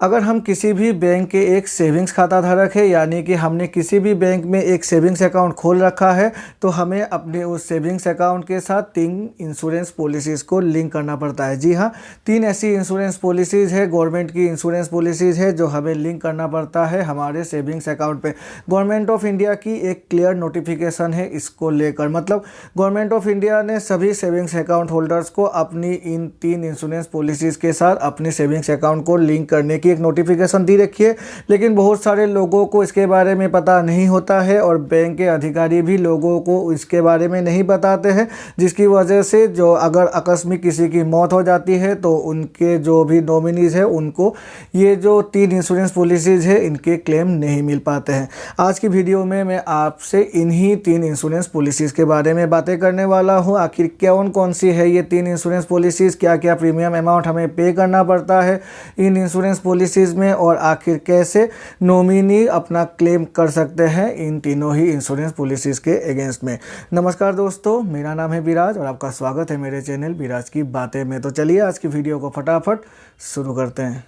अगर हम किसी भी बैंक के एक सेविंग्स खाता धारक है, यानी कि हमने किसी भी बैंक में एक सेविंग्स अकाउंट खोल रखा है, तो हमें अपने उस सेविंग्स अकाउंट के साथ 3 इंश्योरेंस पॉलिसीज़ को लिंक करना पड़ता है। जी हाँ, 3 ऐसी इंश्योरेंस पॉलिसीज़ है, गवर्नमेंट की इंश्योरेंस पॉलिसीज़ है जो हमें लिंक करना पड़ता है हमारे सेविंग्स अकाउंट पे। गवर्नमेंट ऑफ इंडिया की एक क्लियर नोटिफिकेशन है इसको लेकर, मतलब गवर्नमेंट ऑफ इंडिया ने सभी सेविंग्स अकाउंट होल्डर्स को अपनी इन 3 इंश्योरेंस पॉलिसीज़ के साथ अपने सेविंग्स अकाउंट को लिंक करने की एक नोटिफिकेशन दी रखी है। लेकिन बहुत सारे लोगों को इसके बारे में पता नहीं होता है और बैंक के अधिकारी भी लोगों को इसके बारे में नहीं बताते हैं, जिसकी वजह से जो अगर आकस्मिक किसी की मौत हो जाती है तो उनके जो भी नॉमिनीज़ है उनको ये जो 3 इंश्योरेंस पॉलिसीज़ है इनके क्लेम नहीं मिल पाते हैं। आज की वीडियो में मैं आपसे इन्हीं 3 इंश्योरेंस पॉलिसीज़ के बारे में बातें करने वाला हूँ। आखिर कौन सी है ये 3 इंश्योरेंस पॉलिसीज़, क्या क्या प्रीमियम अमाउंट हमें पे करना पड़ता है इन इंश्योरेंस पॉलिसीज़ में, और आखिर कैसे नॉमिनी अपना क्लेम कर सकते हैं इन तीनों ही इंश्योरेंस पॉलिसीज़ के अगेंस्ट में। नमस्कार दोस्तों, मेरा नाम है विराज और आपका स्वागत है मेरे चैनल विराज की बातें में। तो चलिए आज की वीडियो को फटाफट शुरू करते हैं।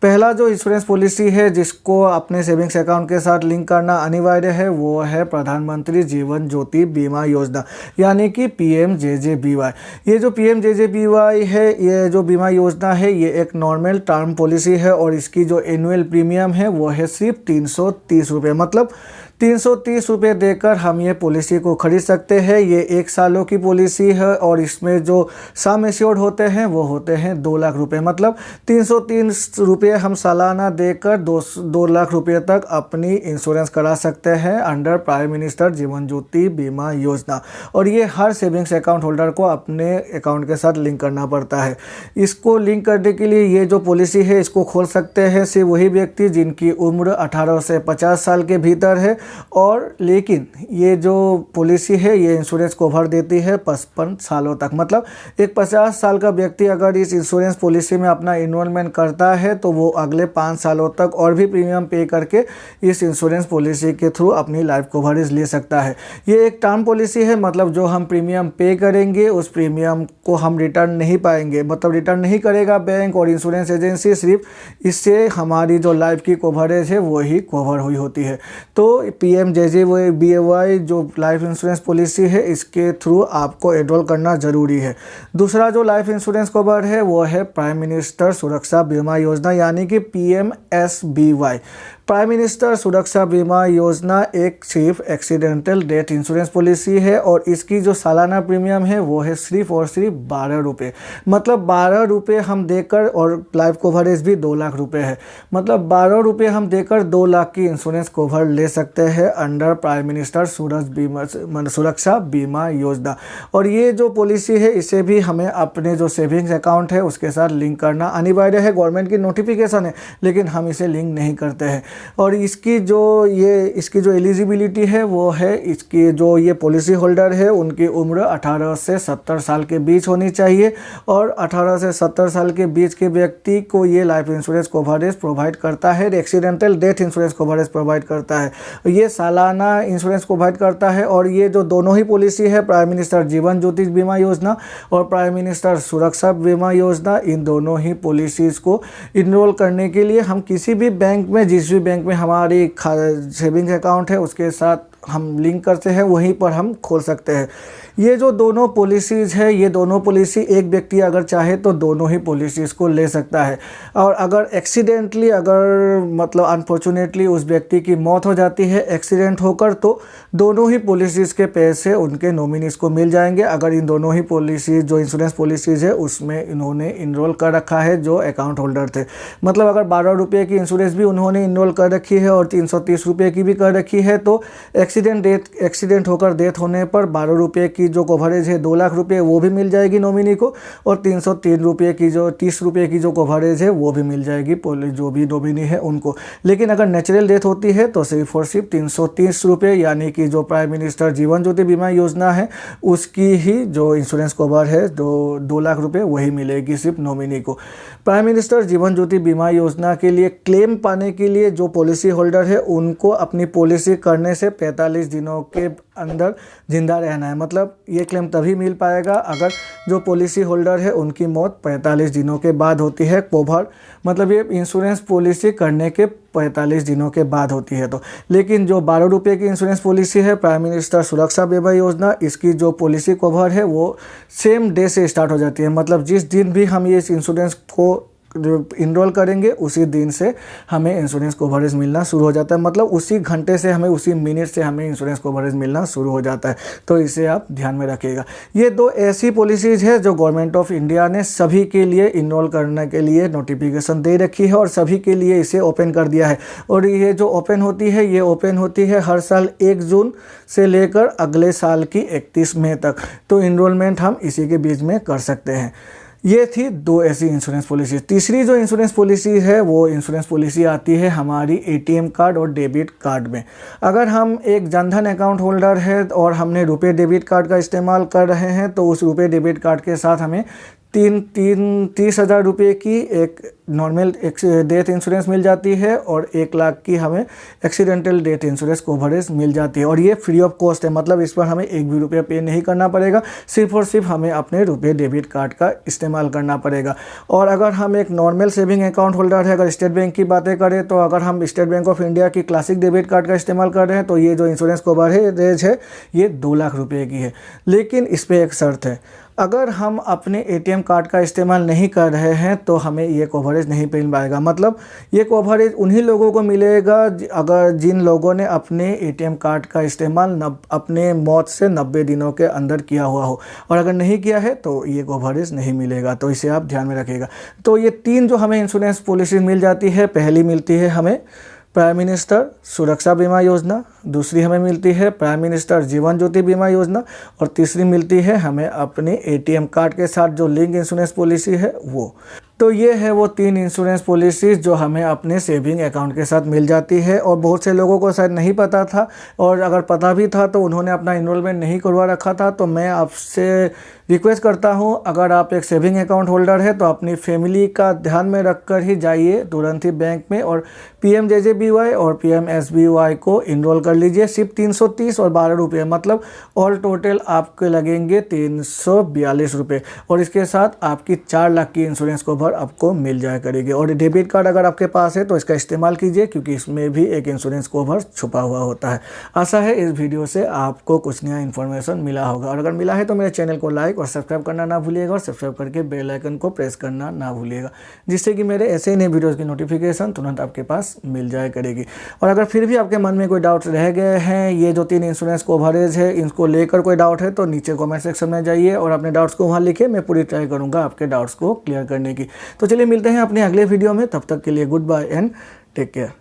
पहला जो इंश्योरेंस पॉलिसी है जिसको अपने सेविंग्स अकाउंट के साथ लिंक करना अनिवार्य है वो है प्रधानमंत्री जीवन ज्योति बीमा योजना, यानी कि PMJJBY। ये जो PMJJBY है, ये जो बीमा योजना है, ये एक नॉर्मल टर्म पॉलिसी है और इसकी जो एनुअल प्रीमियम है वो है सिर्फ 330 रुपये। मतलब 330 रुपये देकर हम ये पॉलिसी को खरीद सकते हैं। ये 1 सालों की पॉलिसी है और इसमें जो सम एश्योर्ड होते हैं वो होते हैं 2 लाख रुपये। मतलब 330 रुपये हम सालाना देकर 2 लाख रुपये तक अपनी इंश्योरेंस करा सकते हैं under prime minister Jeevan Jyoti बीमा योजना। और ये हर सेविंग्स अकाउंट होल्डर को अपने अकाउंट के साथ लिंक करना पड़ता है। इसको लिंक करने के लिए ये जो पॉलिसी है इसको खोल सकते हैं सिर्फ वही व्यक्ति जिनकी उम्र 18 से 50 साल के भीतर है। और लेकिन ये जो पॉलिसी है ये इंश्योरेंस कवर देती है 55 सालों तक। मतलब एक 50 साल का व्यक्ति अगर इस इंश्योरेंस पॉलिसी में अपना इन्वॉल्वमेंट करता है तो वो अगले 5 सालों तक और भी प्रीमियम पे करके इस इंश्योरेंस पॉलिसी के थ्रू अपनी लाइफ कवरेज ले सकता है। ये एक टर्म पॉलिसी है, मतलब जो हम प्रीमियम पे करेंगे उस प्रीमियम को हम रिटर्न नहीं पाएंगे, मतलब रिटर्न नहीं करेगा बैंक और इंश्योरेंस एजेंसी, सिर्फ इससे हमारी जो लाइफ की कवरेज है वही कवर हुई होती है। तो PMJJBY जो लाइफ इंश्योरेंस पॉलिसी है इसके थ्रू आपको एनरोल करना ज़रूरी है। दूसरा जो लाइफ इंश्योरेंस कवर है वो है प्राइम मिनिस्टर सुरक्षा बीमा योजना, यानी कि PMSBY। प्राइम मिनिस्टर सुरक्षा बीमा योजना एक सिर्फ एक्सीडेंटल डेथ इंश्योरेंस पॉलिसी है और इसकी जो सालाना प्रीमियम है वो है सिर्फ और सिर्फ 12 रुपये। मतलब 12 रुपये हम देकर, और लाइफ कवरेज भी 2 लाख रुपये है, मतलब 12 रुपये हम देकर 2 लाख की इंश्योरेंस कवर ले सकते हैं अंडर प्राइम मिनिस्टर सुरक्षा बीमा योजना। और ये जो पॉलिसी है इसे भी हमें अपने जो सेविंग्स अकाउंट है उसके साथ लिंक करना अनिवार्य है। गवर्नमेंट की नोटिफिकेशन है लेकिन हम इसे लिंक नहीं करते हैं। और इसकी जो एलिजिबिलिटी है वो है, इसकी जो ये पॉलिसी होल्डर है उनकी उम्र 18 से 70 साल के बीच होनी चाहिए और 18 से 70 साल के बीच के व्यक्ति को ये लाइफ इंश्योरेंस कवरेज प्रोवाइड करता है, accidental death insurance coverage provide करता है, ये सालाना इंश्योरेंस प्रोवाइड करता है। और ये जो दोनों ही पॉलिसी है, प्राइम मिनिस्टर जीवन ज्योति बीमा योजना और प्राइम मिनिस्टर सुरक्षा बीमा योजना, इन दोनों ही पॉलिसीज़ को इनरोल करने के लिए हम किसी भी बैंक में, जिस भी बैंक में हमारी सेविंग्स अकाउंट है उसके साथ हम लिंक करते हैं वहीं पर हम खोल सकते हैं। ये जो दोनों पॉलिसीज़ है, ये दोनों पॉलिसी एक व्यक्ति अगर चाहे तो दोनों ही पॉलिसीज़ को ले सकता है। और अगर एक्सीडेंटली, अगर मतलब अनफॉर्चुनेटली उस व्यक्ति की मौत हो जाती है एक्सीडेंट होकर, तो दोनों ही पॉलिसीज़ के पैसे उनके नॉमिनीज़ को मिल जाएंगे अगर इन दोनों ही पॉलिसीज़, जो इंश्योरेंस पॉलिसीज़ है उसमें इन्होंने इनरोल कर रखा है जो अकाउंट होल्डर थे। मतलब अगर 12 रुपये की इंश्योरेंस भी उन्होंने इनरोल कर रखी है और 330 रुपये की भी कर रखी है, तो एक्सीडेंट होकर डेथ होने पर 12 रुपये की जो कवरेज है 2 लाख रुपये वो भी मिल जाएगी नॉमिनी को, और 303 रुपये की जो 30 रुपये की जो कवरेज है वो भी मिल जाएगी जो भी नॉमिनी है उनको। लेकिन अगर नेचुरल डेथ होती है तो सिर्फ और सिर्फ 330 रुपये, यानी कि जो प्राइम मिनिस्टर जीवन ज्योति बीमा योजना है उसकी ही जो इंश्योरेंस कवर है 2 लाख रुपये वही मिलेगी सिर्फ नॉमिनी को। प्राइम मिनिस्टर जीवन ज्योति बीमा योजना के लिए क्लेम पाने के लिए जो पॉलिसी होल्डर है उनको अपनी पॉलिसी करने से 45 दिनों के अंदर जिंदा रहना है। मतलब ये क्लेम तभी मिल पाएगा अगर जो पॉलिसी होल्डर है उनकी मौत 45 दिनों के बाद होती है। कोभर मतलब ये इंश्योरेंस पॉलिसी करने के 45 दिनों के बाद होती है। तो लेकिन जो 12 रुपये की इंश्योरेंस पॉलिसी है प्राइम मिनिस्टर सुरक्षा बीमा योजना, इसकी जो पॉलिसी कवर है वो सेम डे से स्टार्ट हो जाती है। मतलब जिस दिन भी हम ये इस इंश्योरेंस को इनरोल करेंगे उसी दिन से हमें इंश्योरेंस कवरेज मिलना शुरू हो जाता है। मतलब उसी घंटे से हमें, उसी मिनट से हमें इंश्योरेंस कवरेज मिलना शुरू हो जाता है। तो इसे आप ध्यान में रखिएगा। ये 2 ऐसी पॉलिसीज़ है जो गवर्नमेंट ऑफ इंडिया ने सभी के लिए इनरोल करने के लिए नोटिफिकेशन दे रखी है और सभी के लिए इसे ओपन कर दिया है। और ये जो ओपन होती है, ये ओपन होती है हर साल 1 जून से लेकर अगले साल की 31 मई तक। तो इनरोलमेंट हम इसी के बीच में कर सकते हैं। ये थी 2 ऐसी इंश्योरेंस पॉलिसी। तीसरी जो इंश्योरेंस पॉलिसी है वो इंश्योरेंस पॉलिसी आती है हमारी एटीएम कार्ड और डेबिट कार्ड में। अगर हम एक जनधन अकाउंट होल्डर है और हमने रुपए डेबिट कार्ड का इस्तेमाल कर रहे हैं तो उस रुपए डेबिट कार्ड के साथ हमें 30,000 रुपये की एक नॉर्मल डेथ इंश्योरेंस मिल जाती है और 1 लाख की हमें एक्सीडेंटल डेथ इंश्योरेंस कवरेज मिल जाती है। और ये फ्री ऑफ कॉस्ट है। मतलब इस पर हमें 1 भी रुपया पे नहीं करना पड़ेगा, सिर्फ और सिर्फ हमें अपने रुपये डेबिट कार्ड का इस्तेमाल करना पड़ेगा। और अगर हम एक नॉर्मल सेविंग अकाउंट होल्डर है, अगर स्टेट बैंक की बातें करें तो अगर हम स्टेट बैंक ऑफ इंडिया की क्लासिक डेबिट कार्ड का इस्तेमाल कर रहे हैं तो ये जो इंश्योरेंस कवरेज है ये 2 लाख रुपये की है। लेकिन इस पर एक शर्त है, अगर हम अपने एटीएम कार्ड का इस्तेमाल नहीं कर रहे हैं तो हमें ये कवरेज नहीं मिल पाएगा। मतलब ये कवरेज उन्हीं लोगों को मिलेगा अगर जिन लोगों ने अपने एटीएम कार्ड का इस्तेमाल अपने मौत से 90 दिनों के अंदर किया हुआ हो, और अगर नहीं किया है तो ये कवरेज नहीं मिलेगा। तो इसे आप ध्यान में रखिएगा। तो ये 3 जो हमें इंश्योरेंस पॉलिसी मिल जाती है, पहली मिलती है हमें प्राइम मिनिस्टर सुरक्षा बीमा योजना, दूसरी हमें मिलती है प्राइम मिनिस्टर जीवन ज्योति बीमा योजना, और तीसरी मिलती है हमें अपने एटीएम कार्ड के साथ जो लिंक इंश्योरेंस पॉलिसी है वो। तो ये है वो 3 इंश्योरेंस पॉलिसीज़ जो हमें अपने सेविंग अकाउंट के साथ मिल जाती है। और बहुत से लोगों को शायद नहीं पता था, और अगर पता भी था तो उन्होंने अपना इनरोलमेंट नहीं करवा रखा था। तो मैं आपसे रिक्वेस्ट करता हूं, अगर आप एक सेविंग अकाउंट होल्डर है तो अपनी फैमिली का ध्यान में रखकर ही जाइए तुरंत ही बैंक में और PMJJBY और PMSBY को इनरोल कर लीजिए। सिर्फ 330 और 12 रुपये, मतलब ऑल टोटल आपके लगेंगे 342 रुपये। और इसके साथ आपकी 4 लाख की इंश्योरेंस कवर आपको मिल जाया करेगी। और डेबिट कार्ड अगर आपके पास है तो इसका इस्तेमाल कीजिए, क्योंकि इसमें भी एक इंश्योरेंस कवर छुपा हुआ होता है। आशा है इस वीडियो से आपको कुछ नया इन्फॉर्मेशन मिला होगा, और अगर मिला है तो मेरे चैनल को लाइक और सब्सक्राइब करना ना भूलिएगा, और सब्सक्राइब करके बेल आइकन को प्रेस करना ना भूलिएगा, जिससे कि मेरे ऐसे ही नए वीडियोज़ की नोटिफिकेशन तुरंत आपके पास मिल जाया करेगी। और अगर फिर भी आपके मन में कोई डाउट्स रह गए हैं, ये जो 3 इंश्योरेंस कवरेज है इनको लेकर कोई डाउट है तो नीचे कमेंट सेक्शन में जाइए और अपने डाउट्स को वहाँ लिखिए। मैं पूरी ट्राई करूँगा आपके डाउट्स को क्लियर करने की। तो चलिए मिलते हैं अपने अगले वीडियो में, तब तक के लिए goodbye and take care.